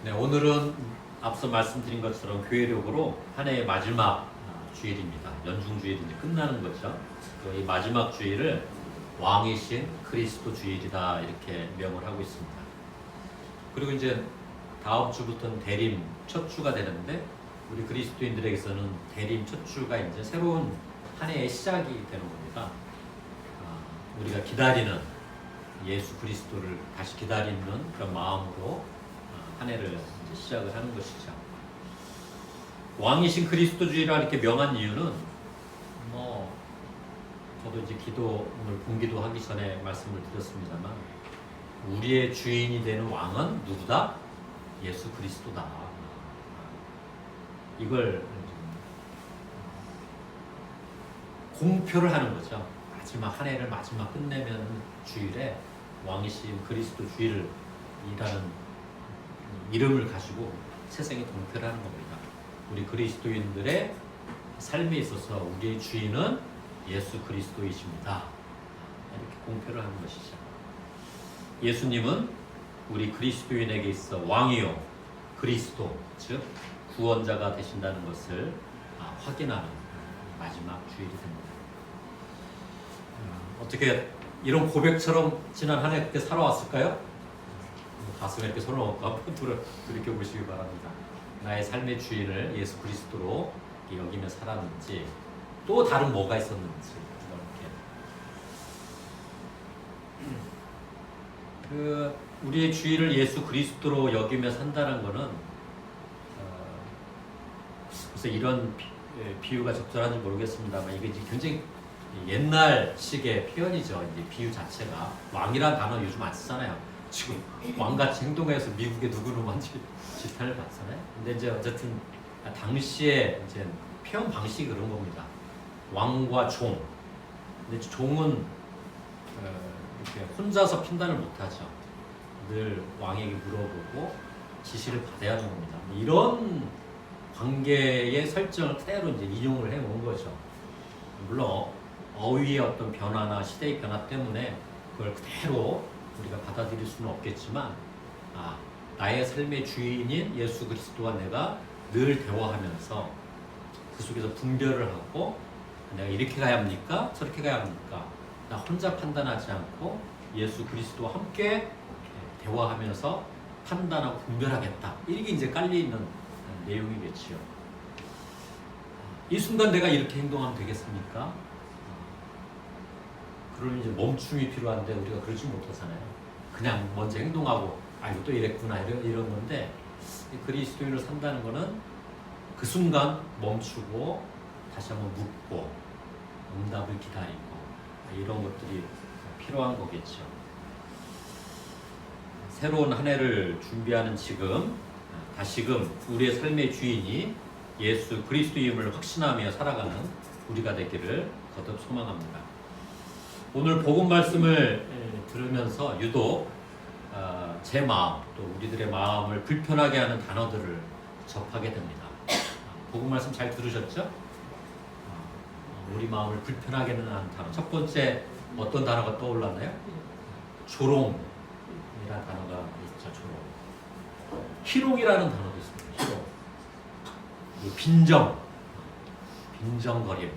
네, 오늘은 앞서 말씀드린 것처럼 교회력으로 한 해의 마지막 주일입니다. 연중 주일이 이제 끝나는 거죠. 이 마지막 주일을 왕이신 그리스도 주일이다 이렇게 명을 하고 있습니다. 그리고 이제 다음 주부터는 대림 첫 주가 되는데 우리 그리스도인들에게서는 대림 첫 주가 이제 새로운 한 해의 시작이 되는 겁니다. 우리가 기다리는 예수 그리스도를 다시 기다리는 그런 마음으로 한 해를 이제 시작을 하는 것이죠. 왕이신 그리스도주의라 이렇게 명한 이유는 저도 이제 오늘 본기도 하기 전에 말씀을 드렸습니다만 우리의 주인이 되는 왕은 누구다? 예수 그리스도다. 이걸 공표를 하는 거죠. 마지막 한 해를 마지막 끝내면 주일에 왕이신 그리스도 주일을 이라는 이름을 가지고 세상에 공표를 하는 겁니다. 우리 그리스도인들의 삶에 있어서 우리의 주인은 예수 그리스도이십니다. 이렇게 공표를 하는 것이죠. 예수님은 우리 그리스도인에게 있어 왕이요 그리스도 즉 구원자가 되신다는 것을 확인하는 마지막 주일이 됩니다. 어떻게 이런 고백처럼 지난 한 해 그렇게 살아왔을까요? 가슴에 이렇게 손을 얹고 한번 돌이켜보시기 바랍니다. 나의 삶의 주인을 예수 그리스도로 여기며 살았는지 또 다른 뭐가 있었는지 이렇게 우리의 주인을 예수 그리스도로 여기며 산다는 것은 그래서 이런 비유가 적절한지 모르겠습니다만 이게 굉장히 옛날식의 표현이죠. 이제 비유 자체가 왕이라는 단어 요즘 안 쓰잖아요. 지금 왕같이 행동해서 미국의 누구누구한지 지탄을 받잖아요. 근데 이제 어쨌든 당시에 이제 표현 방식이 그런 겁니다. 왕과 종. 근데 종은 이렇게 혼자서 판단을 못하죠. 늘 왕에게 물어보고 지시를 받아야 하는 겁니다. 이런 관계의 설정을 그대로 이제 인용을 해온 거죠. 물론 어휘의 어떤 변화나 시대의 변화 때문에 그걸 그대로 우리가 받아들일 수는 없겠지만 나의 삶의 주인인 예수 그리스도와 내가 늘 대화하면서 그 속에서 분별을 하고 내가 이렇게 가야 합니까? 저렇게 가야 합니까? 나 혼자 판단하지 않고 예수 그리스도와 함께 대화하면서 판단하고 분별하겠다. 이게 이제 깔려있는 내용이겠지요. 이 순간 내가 이렇게 행동하면 되겠습니까? 그러면 이제 멈춤이 필요한데 우리가 그러지 못하잖아요. 그냥 먼저 행동하고 이거 또 이랬구나 이런 건데 그리스도인으로 산다는 거는 그 순간 멈추고 다시 한번 묻고 응답을 기다리고 이런 것들이 필요한 거겠죠. 새로운 한 해를 준비하는 다시금 우리의 삶의 주인이 예수 그리스도임을 확신하며 살아가는 우리가 되기를 거듭 소망합니다. 오늘 복음 말씀을 들으면서 유독 제 마음 또 우리들의 마음을 불편하게 하는 단어들을 접하게 됩니다. 복음 말씀 잘 들으셨죠? 우리 마음을 불편하게 하는 단어. 첫 번째 어떤 단어가 떠올랐나요? 조롱이라는 단어가 있죠. 조롱. 희롱이라는 단어도 있습니다. 희롱. 빈정거림,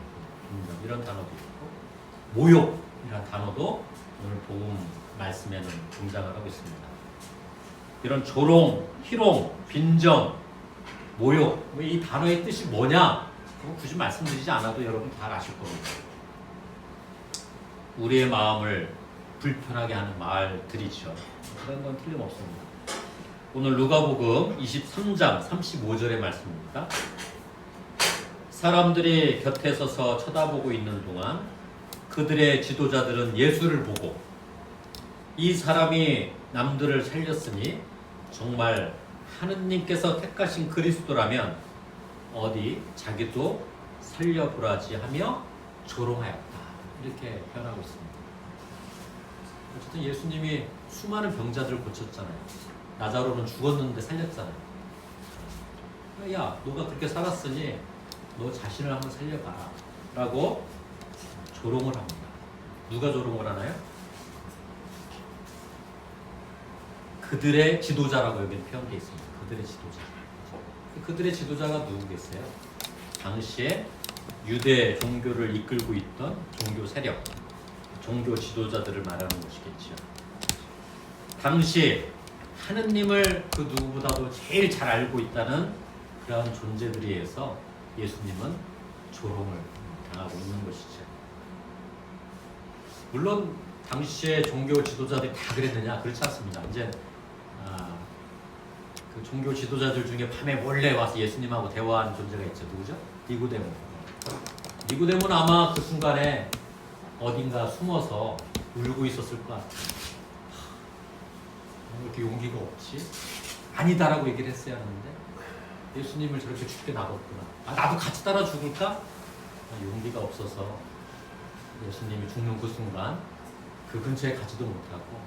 이런 단어도 있고 모욕이라는 단어도 오늘 복음 말씀에는 등장을 하고 있습니다. 이런 조롱, 희롱, 빈정, 모욕 이 단어의 뜻이 뭐냐? 굳이 말씀드리지 않아도 여러분 다 아실 겁니다. 우리의 마음을 불편하게 하는 말들이죠. 그런 건 틀림없습니다. 오늘 누가복음 23장 35절의 말씀입니다. 사람들이 곁에 서서 쳐다보고 있는 동안 그들의 지도자들은 예수를 보고 이 사람이 남들을 살렸으니 정말 하느님께서 택하신 그리스도라면 어디 자기도 살려보라지 하며 조롱하였다. 이렇게 표현하고 있습니다. 어쨌든 예수님이 수많은 병자들을 고쳤잖아요. 나자로는 죽었는데 살렸잖아요. 야, 너가 그렇게 살았으니 너 자신을 한번 살려봐라 라고 조롱을 합니다. 누가 조롱을 하나요? 그들의 지도자라고 여기는 표현되어 있습니다. 그들의 지도자. 그들의 지도자가 누구겠어요? 당시에 유대 종교를 이끌고 있던 종교 세력, 종교 지도자들을 말하는 것이겠죠. 당시 하느님을 그 누구보다도 제일 잘 알고 있다는 그러한 존재들에 의해서 예수님은 조롱을 당하고 있는 것이죠. 물론 당시의 종교 지도자들이 다 그랬느냐? 그렇지 않습니다. 이제 그 종교 지도자들 중에 밤에 몰래 와서 예수님하고 대화하는 존재가 있죠. 누구죠? 니고데모. 니고데모는 아마 그 순간에 어딘가 숨어서 울고 있었을 것 같아요. 왜 이렇게 용기가 없지? 아니다라고 얘기를 했어야 하는데 예수님을 저렇게 죽게 놔뒀구나. 나도 같이 따라 죽을까? 용기가 없어서 예수님이 죽는 그 순간 그 근처에 가지도 못하고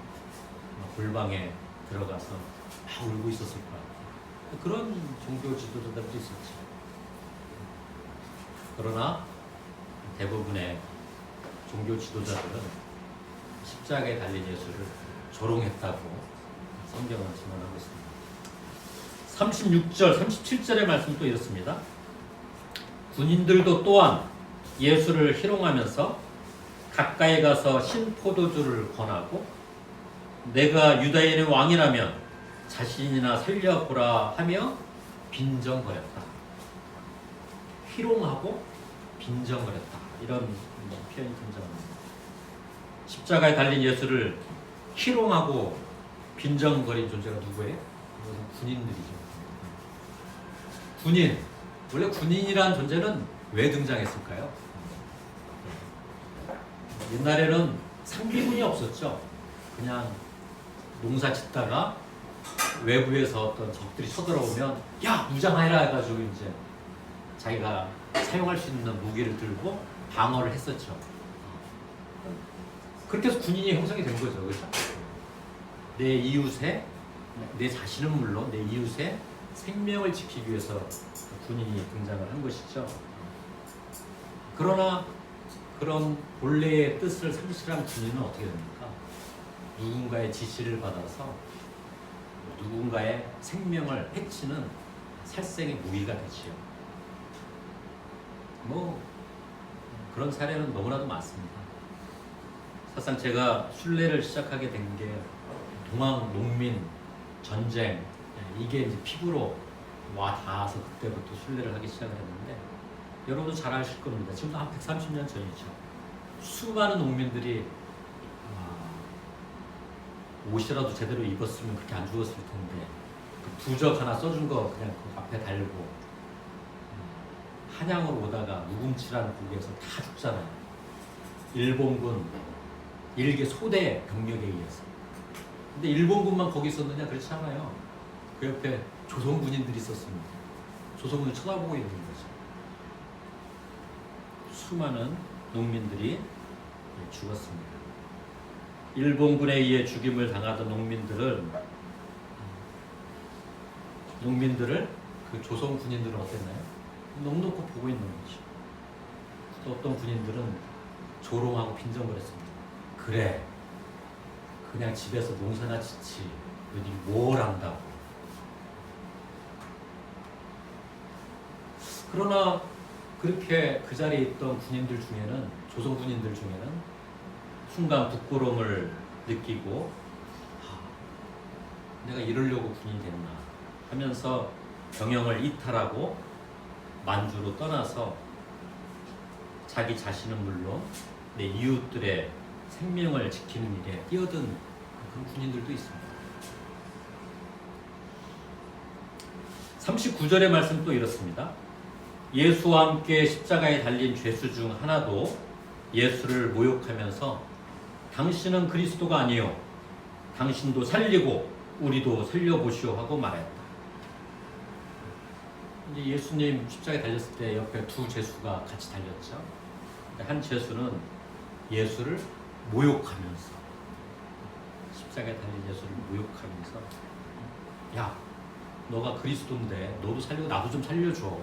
골방에 들어가서 막 울고 있었을 것 같아요. 그런 종교 지도자들도 있었죠. 그러나 대부분의 종교 지도자들은 십자가에 달린 예수를 조롱했다고 성경은 증언하고 있습니다. 36절, 37절의 말씀도 이렇습니다. 군인들도 또한 예수를 희롱하면서 가까이 가서 신포도주를 권하고 내가 유다인의 왕이라면 자신이나 살려보라 하며 빈정거렸다. 희롱하고 빈정거렸다. 이런 표현이 등장합니다. 십자가에 달린 예수를 희롱하고 빈정거린 존재가 누구예요? 이것은 군인들이죠. 군인. 원래 군인이란 존재는 왜 등장했을까요? 옛날에는 상비군이 없었죠. 그냥 농사 짓다가 외부에서 어떤 적들이 쳐들어오면 야 무장해라 해가지고 이제 자기가 사용할 수 있는 무기를 들고 방어를 했었죠. 그렇게 해서 군인이 형성이 된 거죠. 그렇죠? 내 이웃의, 내 자신은 물론 내 이웃의 생명을 지키기 위해서 군인이 등장을 한 것이죠. 그러나 그런 본래의 뜻을 상실한 군인은 어떻게 됩니까? 누군가의 지시를 받아서 누군가의 생명을 해치는 살생의 무기가 되지요. 뭐 그런 사례는 너무나도 많습니다. 사실상 제가 순례를 시작하게 된 게 동학 농민 전쟁 이게 이제 피부로 와 닿아서 그때부터 순례를 하기 시작을 했는데 여러분도 잘 아실 겁니다. 지금도 한 130년 전이죠. 수많은 농민들이 옷이라도 제대로 입었으면 그렇게 안 죽었을 텐데 그 부적 하나 써준 거 그냥 그 앞에 달고 한양으로 오다가 무금치라는 국에서 다 죽잖아요. 일본군 일개 소대 병력에 의해서. 근데 일본군만 거기 있었느냐? 그렇지 않아요. 그 옆에 조선군인들이 있었습니다. 조선군이 쳐다보고 있는 거죠. 수많은 농민들이 죽었습니다. 일본군에 의해 죽임을 당하던 농민들을 그 조선 군인들은 어땠나요? 넋놓고 보고 있는 거죠. 또 어떤 군인들은 조롱하고 빈정거렸습니다. 그래, 그냥 집에서 농사나 짓지 너희 뭘 안다고. 그러나 그렇게 그 자리에 있던 군인들 중에는, 조선 군인들 중에는 순간 부끄러움을 느끼고 내가 이러려고 군인이 됐나 하면서 병영을 이탈하고 만주로 떠나서 자기 자신은 물론 내 이웃들의 생명을 지키는 일에 뛰어든 그런 군인들도 있습니다. 39절의 말씀 또 이렇습니다. 예수와 함께 십자가에 달린 죄수 중 하나도 예수를 모욕하면서 당신은 그리스도가 아니요 당신도 살리고 우리도 살려보시오 하고 말했다. 이제 예수님 십자가에 달렸을 때 옆에 두 죄수가 같이 달렸죠. 한 죄수는 예수를 모욕하면서, 십자가에 달린 예수를 모욕하면서 야 너가 그리스도인데 너도 살리고 나도 좀 살려줘.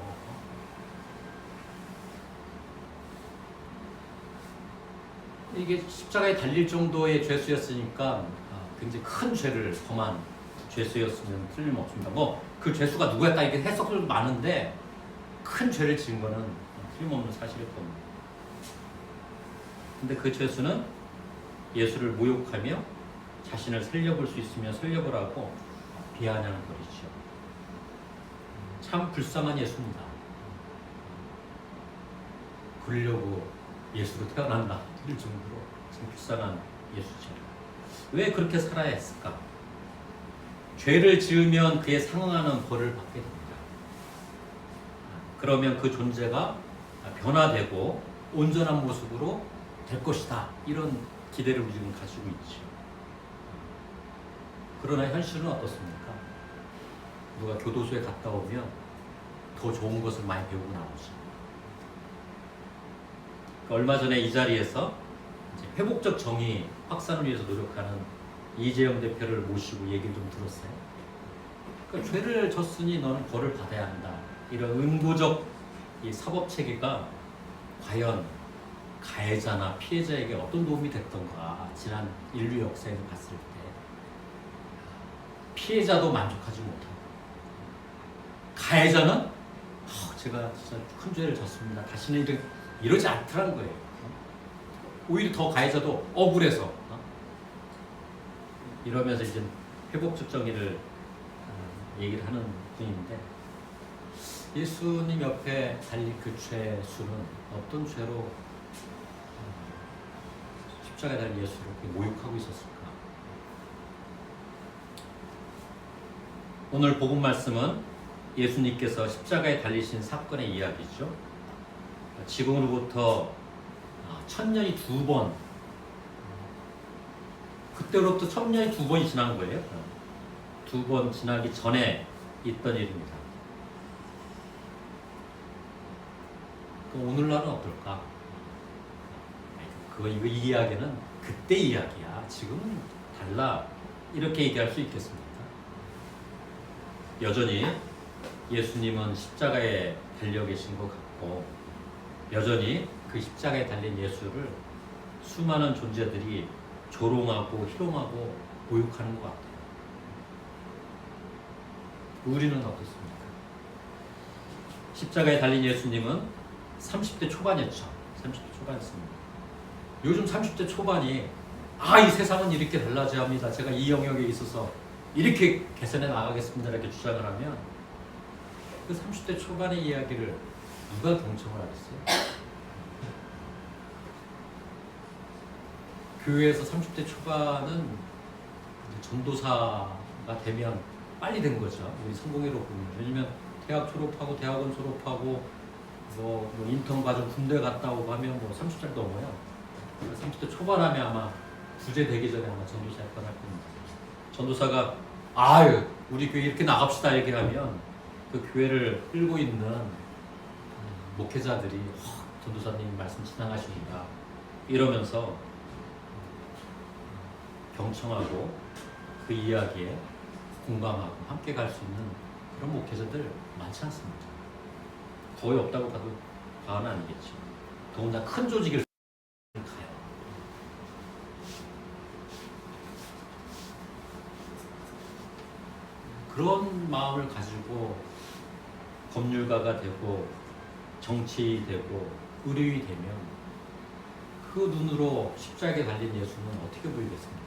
이게 십자가에 달릴 정도의 죄수였으니까 굉장히 큰 죄를 범한 죄수였으면 틀림없습니다. 뭐 그 죄수가 누구였다 이렇게 해석들도 많은데 큰 죄를 지은 거는 틀림없는 사실일 겁니다. 근데 그 죄수는 예수를 모욕하며 자신을 살려볼 수 있으면 살려보라고 비아냥을 거리죠. 참 불쌍한 예수입니다. 그러려고 예수로 태어났나 이럴 정도로 참 불쌍한 예수죠. 왜 그렇게 살아야 했을까? 죄를 지으면 그에 상응하는 벌을 받게 됩니다. 그러면 그 존재가 변화되고 온전한 모습으로 될 것이다. 이런 기대를 우리는 가지고 있죠. 그러나 현실은 어떻습니까? 누가 교도소에 갔다 오면 더 좋은 것을 많이 배우고 나오죠. 얼마 전에 이 자리에서 회복적 정의 확산을 위해서 노력하는 이재영 대표를 모시고 얘기를 좀 들었어요. 그러니까 죄를 졌으니 너는 벌을 받아야 한다. 이런 음보적 이 사법 체계가 과연 가해자나 피해자에게 어떤 도움이 됐던가 지난 인류 역사에서 봤을 때 피해자도 만족하지 못하고 가해자는 제가 진짜 큰 죄를 졌습니다. 다시는 이러지 않더라는 거예요. 오히려 더 가해자도 억울해서 이러면서 이제 회복적 정의를 얘기를 하는 분인데 예수님 옆에 달린 그 죄수는 어떤 죄로 십자가에 달린 예수를 모욕하고 있었을까? 오늘 복음 말씀은 예수님께서 십자가에 달리신 사건의 이야기죠. 지금으로부터 1000년이 2번, 그때로부터 1000년이 2번이 지난 거예요. 2번 지나기 전에 있던 일입니다. 그럼 오늘날은 어떨까? 이 이야기는 그때 이야기야. 지금은 달라. 이렇게 얘기할 수 있겠습니까? 여전히 예수님은 십자가에 달려 계신 것 같고 여전히 그 십자가에 달린 예수를 수많은 존재들이 조롱하고 희롱하고 모욕하는 것 같아요. 우리는 어떻습니까? 십자가에 달린 예수님은 30대 초반이었죠. 30대 초반이었습니다. 요즘 30대 초반이 이 세상은 이렇게 달라져야 합니다. 제가 이 영역에 있어서 이렇게 개선해 나가겠습니다. 이렇게 주장을 하면 그 30대 초반의 이야기를 누가 경청을 하겠어요? 교회에서 30대 초반은 전도사가 되면 빨리 된 거죠. 우리 성공회로 보면. 왜냐면 대학 졸업하고 대학원 졸업하고 뭐 인턴 과정 군대 갔다 오고 하면 30살 넘어요. 30대 초반 하면 아마 구제 되기 전에 아마 전도사 할 겁니다. 전도사가 우리 교회 이렇게 나갑시다 얘기를 하면 그 교회를 끌고 있는 목회자들이 전도사님 말씀 지나가십니다 이러면서 경청하고 그 이야기에 공감하고 함께 갈 수 있는 그런 목회자들 많지 않습니다. 거의 없다고 봐도 과언은 아니겠죠. 더군다나 큰 조직을 가요. 그런 마음을 가지고 법률가가 되고 정치되고 의료인이 되면 그 눈으로 십자가에 달린 예수는 어떻게 보이겠습니까?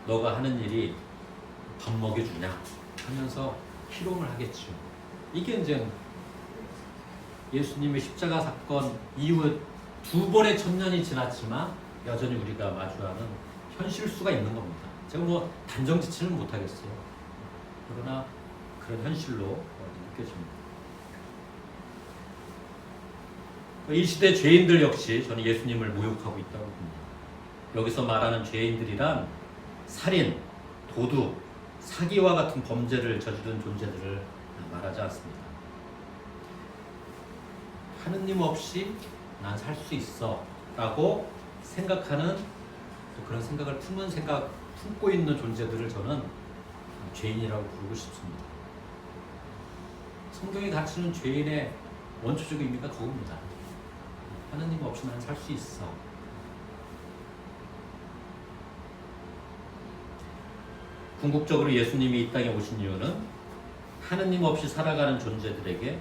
너가 하는 일이 밥 먹여주냐 하면서 희롱을 하겠죠. 이게 이제 예수님의 십자가 사건 이후 2번의 1000년이 지났지만 여전히 우리가 마주하는 현실수가 있는 겁니다. 제가 단정지치는 못하겠어요. 그러나 그런 현실로 느껴집니다. 이 시대 죄인들 역시 저는 예수님을 모욕하고 있다고 봅니다. 여기서 말하는 죄인들이란 살인, 도둑, 사기와 같은 범죄를 저지른 존재들을 말하지 않습니다. 하느님 없이 난 살 수 있어 라고 생각하는 또 그런 생각을 품고 있는 존재들을 저는 죄인이라고 부르고 싶습니다. 성경이 가르치는 죄인의 원초적 의미가 그겁니다. 하느님 없이 난 살 수 있어. 궁극적으로 예수님이 이 땅에 오신 이유는 하느님 없이 살아가는 존재들에게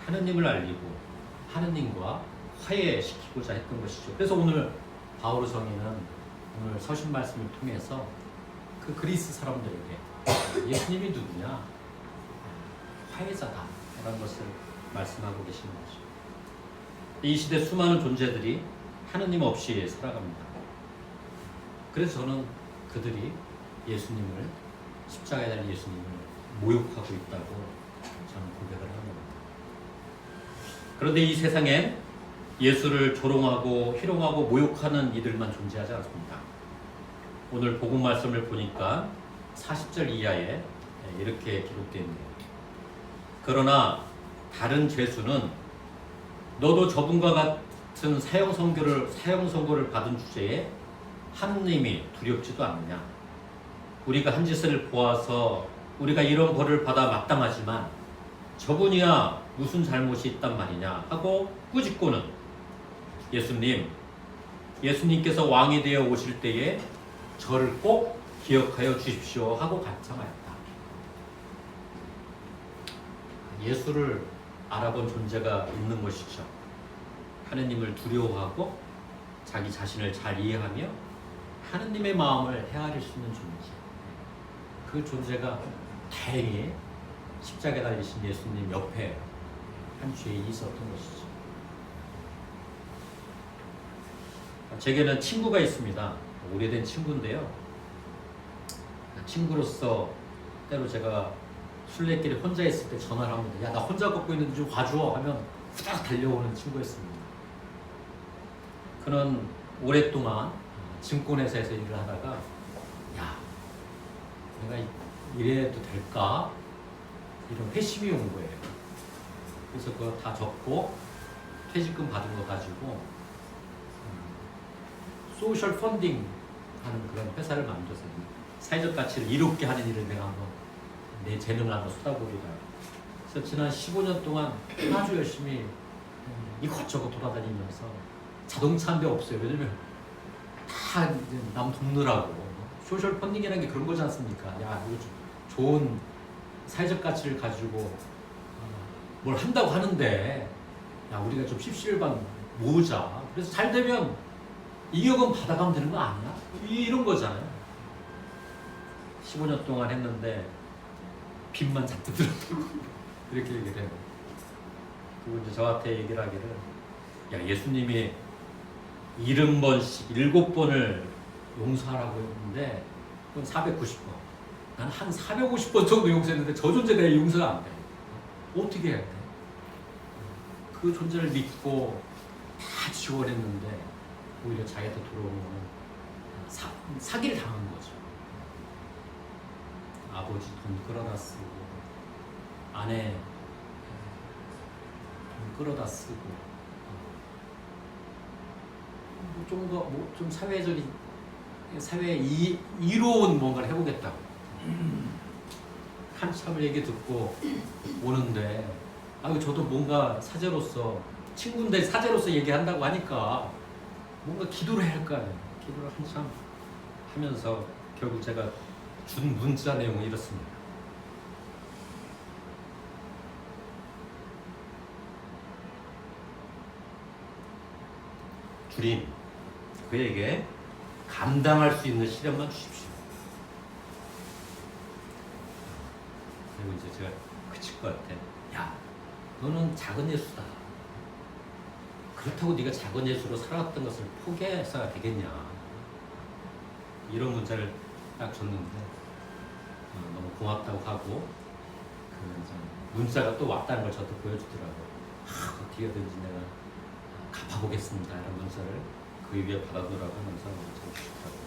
하느님을 알리고 하느님과 화해시키고자 했던 것이죠. 그래서 오늘 바오로 성인은 오늘 서신 말씀을 통해서 그 그리스 사람들에게 예수님이 누구냐? 화해자다 라는 것을 말씀하고 계시는 거죠. 이 시대 수많은 존재들이 하느님 없이 살아갑니다. 그래서 저는 그들이 예수님을, 십자가에 달린 예수님을 모욕하고 있다고 저는 고백을 하는 겁니다. 그런데 이 세상엔 예수를 조롱하고 희롱하고 모욕하는 이들만 존재하지 않습니다. 오늘 복음 말씀을 보니까 40절 이하에 이렇게 기록되어 있네요. 그러나 다른 죄수는 너도 저분과 같은 사형 선고를 받은 주제에 하느님이 두렵지도 않느냐? 우리가 한 짓을 보아서 우리가 이런 벌을 받아 마땅하지만 저분이야 무슨 잘못이 있단 말이냐 하고 꾸짖고는 예수님께서 왕이 되어 오실 때에 저를 꼭 기억하여 주십시오 하고 간청하였다. 예수를 알아본 존재가 있는 것이죠. 하느님을 두려워하고 자기 자신을 잘 이해하며 하느님의 마음을 헤아릴 수 있는 존재. 그 존재가 다행히 십자가에 달리신 예수님 옆에 한 죄인이 있었던 것이죠. 제게는 친구가 있습니다. 오래된 친구인데요. 친구로서 때로 제가 술래길에 혼자 있을 때 전화를 합니다. 야, 나 혼자 걷고 있는데 좀 와줘 하면 후딱 달려오는 친구였습니다. 그는 오랫동안 증권회사에서 일을 하다가 야, 내가 이래도 될까? 이런 회심이 온 거예요. 그래서 그거 다 적고 퇴직금 받은 거 가지고 소셜 펀딩 하는 그런 회사를 만들어서 사회적 가치를 이롭게 하는 일을 내가 한번 내 재능을 한번 쏟아보리라. 그래서 지난 15년 동안 아주 열심히 이것저것 돌아다니면서 자동차 한 대 없어요. 왜냐면 다 남 돕느라고. 소셜 펀딩이라는 게 그런 거지 않습니까? 야, 이거 좋은 사회적 가치를 가지고 뭘 한다고 하는데 야, 우리가 좀 십시일반 모으자. 그래서 잘 되면 이격은 받아가면 되는 거 아니야? 이런 거잖아요. 15년 동안 했는데 빚만 잔뜩 들었다고 이렇게 얘기를 해요. 그리고 이제 저한테 얘기를 하기를 야, 예수님이 70번씩 7번을 용서하라고 했는데 그건 490번. 난 한 450번 정도 용서했는데 저 존재 내가 용서가 안 돼. 어떻게 해야 돼? 그 존재를 믿고 다 지원했는데 오히려 자기한테 돌아오는 사기를 당한 거죠. 아버지 돈 끌어다 쓰고 아내 돈 끌어다 쓰고 좀 사회적인 사회에 이로운 뭔가를 해보겠다고 한참을 얘기 듣고 오는데 저도 뭔가 사제로서 친구인데 사제로서 얘기한다고 하니까 뭔가 기도를 해야 할 거 아니에요. 기도를 한참 하면서 결국 제가 준 문자 내용은 이렇습니다. 주님, 그에게 감당할 수 있는 시련만 주십시오. 그리고 이제 제가 그칠 것 같아. 야, 너는 작은 예수다. 그렇다고 네가 작은 예수로 살아왔던 것을 포기해서야 되겠냐. 이런 문자를 딱 줬는데 너무 고맙다고 하고 그 문자가 또 왔다는 걸 저한테 보여주더라고요. 어떻게든지 내가 갚아보겠습니다. 이런 문자를 그 위에 받아두라고 하면서 주시더라고요.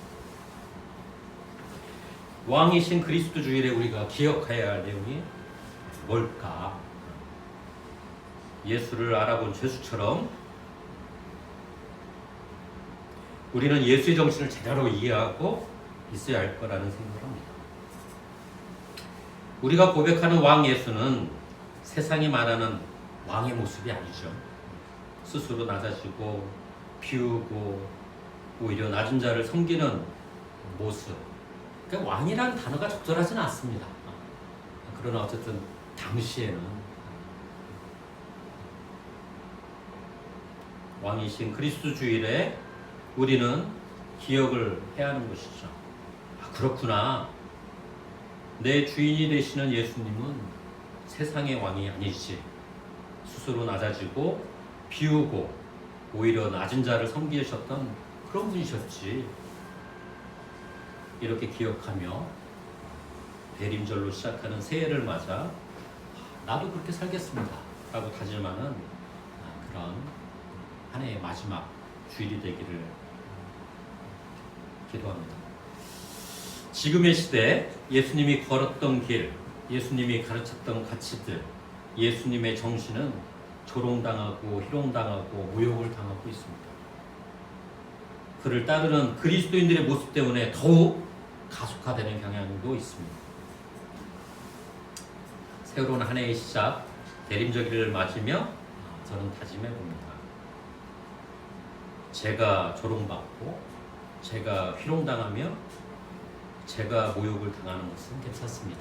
왕이신 그리스도 주일에 우리가 기억해야 할 내용이 뭘까? 예수를 알아본 죄수처럼 우리는 예수의 정신을 제대로 이해하고 있어야 할 거라는 생각을 합니다. 우리가 고백하는 왕 예수는 세상이 말하는 왕의 모습이 아니죠. 스스로 낮아지고 비우고 오히려 낮은 자를 섬기는 모습, 그러니까 왕이라는 단어가 적절하지는 않습니다. 그러나 어쨌든 당시에는 왕이신 그리스도 주일에 우리는 기억을 해야 하는 것이죠. 그렇구나. 내 주인이 되시는 예수님은 세상의 왕이 아니지. 스스로 낮아지고 비우고 오히려 낮은 자를 섬기셨던 그런 분이셨지. 이렇게 기억하며 대림절로 시작하는 새해를 맞아 나도 그렇게 살겠습니다 라고 다짐하는 그런 한 해의 마지막 주일이 되기를 기도합니다. 지금의 시대 예수님이 걸었던 길, 예수님이 가르쳤던 가치들, 예수님의 정신은 조롱당하고 희롱당하고 모욕을 당하고 있습니다. 그를 따르는 그리스도인들의 모습 때문에 더욱 가속화되는 경향도 있습니다. 새로운 한 해의 시작, 대림절기를 맞으며 저는 다짐해 봅니다. 제가 조롱받고 제가 희롱당하며 제가 모욕을 당하는 것은 괜찮습니다.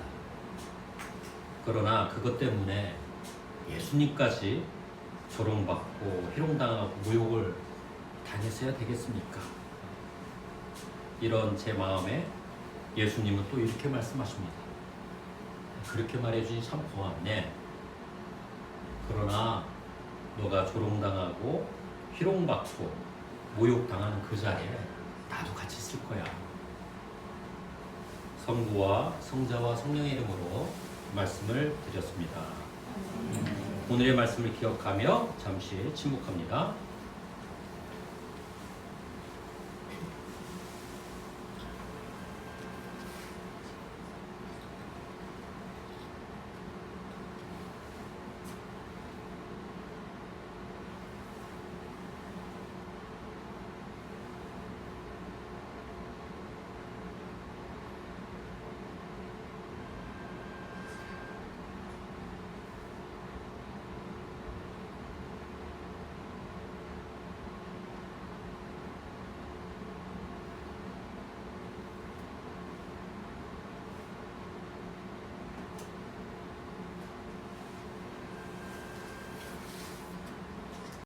그러나 그것 때문에 예수님까지 조롱받고 희롱당하고 모욕을 당했어야 되겠습니까? 이런 제 마음에 예수님은 또 이렇게 말씀하십니다. 그렇게 말해주니 참 고맙네. 그러나 너가 조롱당하고 희롱받고 모욕당하는 그 자리에 나도 같이 있을 거야. 성부와 성자와 성령의 이름으로 말씀을 드렸습니다. 오늘의 말씀을 기억하며 잠시 침묵합니다.